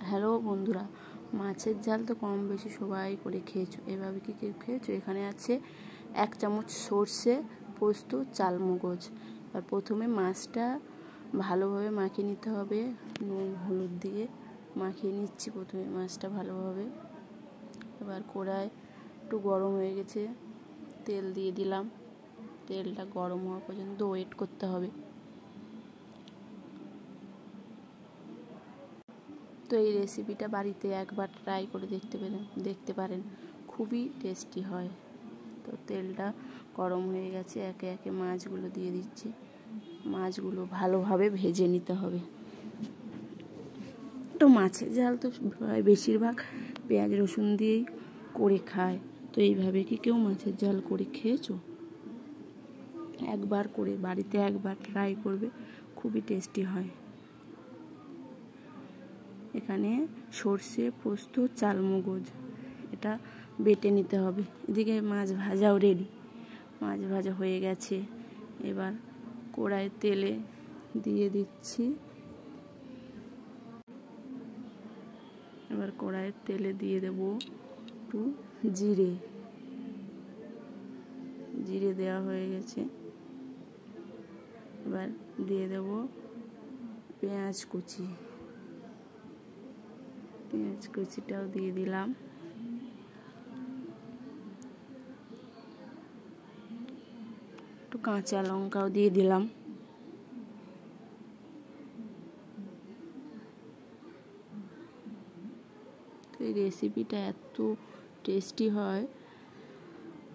Hello বন্ধুরা, মাছের ঝাল তো কম বেশি সবাই করে খেয়েছো। এভাবে কি কেউ খেয়েছো? এখানে আছে 1 চামচ সর্ষে, পোস্ত, চালমগজ। আর প্রথমে মাছটা ভালোভাবে মাখিয়ে নিতে হবে, নুন হলুদ দিয়ে মাখিয়ে নিচ্ছি প্রথমে মাছটা ভালোভাবে। এবার কড়াই একটু গরম হয়ে গেছে, তেল দিয়ে দিলাম। তেলটা গরম হওয়া পর্যন্ত ওয়েট করতে হবে। তো এই রেসিপিটা বাড়িতে একবার ট্রাই করে দেখতে পারেন, খুবই টেস্টি হয়। তো তেলটা গরম হয়ে গেছে, একে একে মাছগুলো দিয়ে দিচ্ছি। মাছগুলো ভালোভাবে ভেজে নিতে হবে। তো মাছের ঝাল তো বেশিরভাগ পেঁয়াজ রসুন দিয়েই করে খায়। তো এইভাবে কি কেউ মাছের ঝাল করে খেয়েছো? একবার করে বাড়িতে একবার ট্রাই করবে, খুবই টেস্টি হয়। এখানে সর্ষে, পোস্ত, চালমগজ এটা বেটে নিতে হবে। এদিকে মাছ ভাজাও রেডি, মাছ ভাজা হয়ে গেছে। এবার কড়াইয়ে তেলে দিয়ে দিচ্ছি। এবার কড়াইয়ের তেলে দিয়ে দেবো একটু জিরে। জিরে দেওয়া হয়ে গেছে। এবার দিয়ে দেবো পেঁয়াজ কুচি। পেঁয়াজ কুচিটাও দিয়ে দিলাম। একটু কাঁচা লঙ্কাও দিয়ে দিলাম। এই রেসিপিটা এত টেস্টি হয়,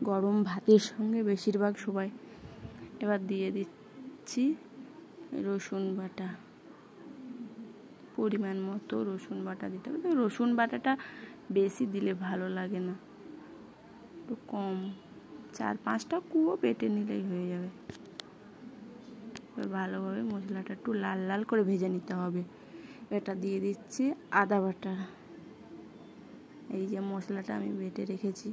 গরম ভাতের সঙ্গে বেশিরভাগ সবাই। এবার দিয়ে দিচ্ছি রসুন বাটা, পরিমাণ মতো রসুন বাটা দিতে হবে। তো রসুন বাটাটা বেশি দিলে ভালো লাগে না, একটু কম, 4-5টা কুয়ো বেটে নিলেই হয়ে যাবে। এবার ভালোভাবে মশলাটা একটু লাল লাল করে ভেজে নিতে হবে। এটা দিয়ে দিচ্ছি আদা বাটা। এই যে মশলাটা আমি বেটে রেখেছি,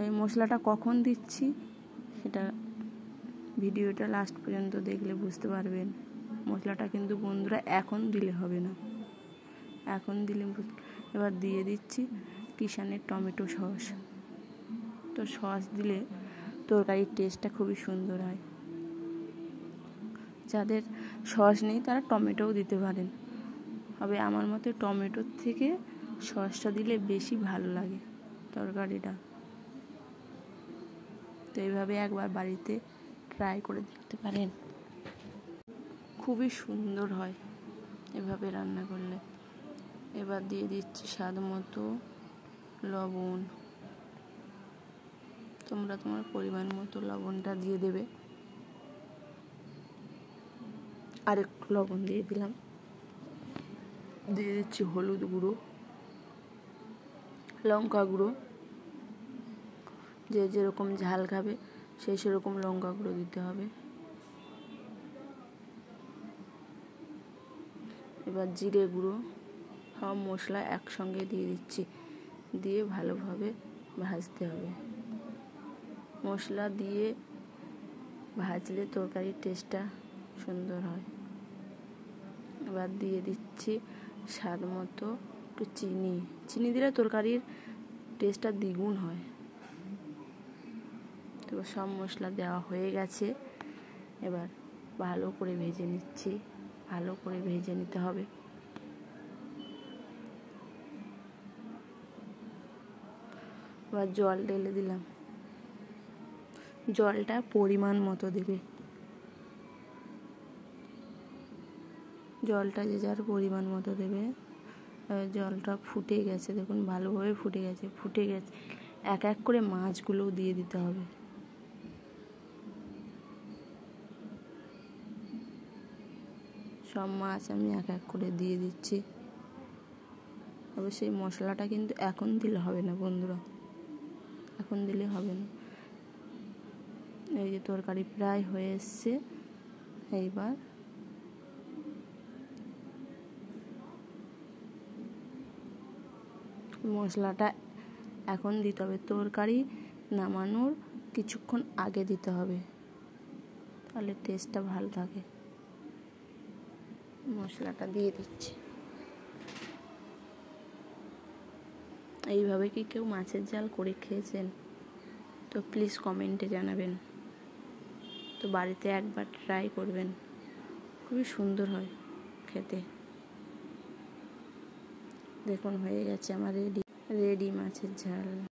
এই মশলাটা কখন দিচ্ছি সেটা ভিডিওটা লাস্ট পর্যন্ত দেখলে বুঝতে পারবেন। মশলাটা কিন্তু বন্ধুরা এখন দিলে হবে না, এখন দিলে। এবার দিয়ে দিচ্ছি কিষানের টমেটো সস। তো সস দিলে তরকারির টেস্টটা খুবই সুন্দর হয়। যাদের সস নেই তারা টমেটোও দিতে পারেন, তবে আমার মতে টমেটোর থেকে সসটা দিলে বেশি ভালো লাগে তরকারিটা। তো এইভাবে একবার বাড়িতে ট্রাই করে দেখতে পারেন, খুবই সুন্দর হয় এভাবে রান্না করলে। এবার দিয়ে দিচ্ছি স্বাদ মতো লবণ। তোমরা তোমার পরিমাণ মতো লবণটা দিয়ে দেবে। আর একটু লবণ দিয়ে দিলাম। দিয়ে দিচ্ছি হলুদ গুঁড়ো, লঙ্কা গুঁড়ো। যে যেরকম ঝাল খাবে সেরকম লঙ্কা গুঁড়ো দিতে হবে। এবার জিরে গুঁড়ো, সব মশলা একসঙ্গে দিয়ে দিচ্ছি, দিয়ে ভালোভাবে ভাজতে হবে। মশলা দিয়ে ভাজলে তরকারির টেস্টটা সুন্দর হয়। এবার দিয়ে দিচ্ছি স্বাদ মতো একটু চিনি। চিনি দিলে তরকারির টেস্টটা দ্বিগুণ হয়। তো সব মশলা দেওয়া হয়ে গেছে। এবার ভালো করে ভেজে নিচ্ছি, ভালো করে ভেজে নিতে হবে। এবার জল ঢেলে দিলাম। জলটা পরিমাণ মতো দেবে, জলটা যে যার পরিমাণ মতো দেবে। জলটা ফুটে গেছে, দেখুন ভালোভাবে ফুটে গেছে। এক এক করে মাছগুলোও দিয়ে দিতে হবে। সব মাছ আমি এক এক করে দিয়ে দিচ্ছি। তবে সেই মশলাটা কিন্তু এখন দিলে হবে না বন্ধুরা, এখন দিলে হবে না। এই যে তরকারি প্রায় হয়ে এসছে। এইবার মশলাটা এখন দিতে হবে, তরকারি নামানোর কিছুক্ষণ আগে দিতে হবে, তাহলে টেস্টটা ভালো থাকে। মশলাটা দিয়ে দিচ্ছি। এইভাবে কি কেউ মাছের ঝাল করে খেয়েছেন? তো প্লিজ কমেন্টে জানাবেন। তো বাড়িতে একবার ট্রাই করবেন, খুবই সুন্দর হয় খেতে। দেখুন হয়ে গেছে আমার রেডি মাছের ঝাল।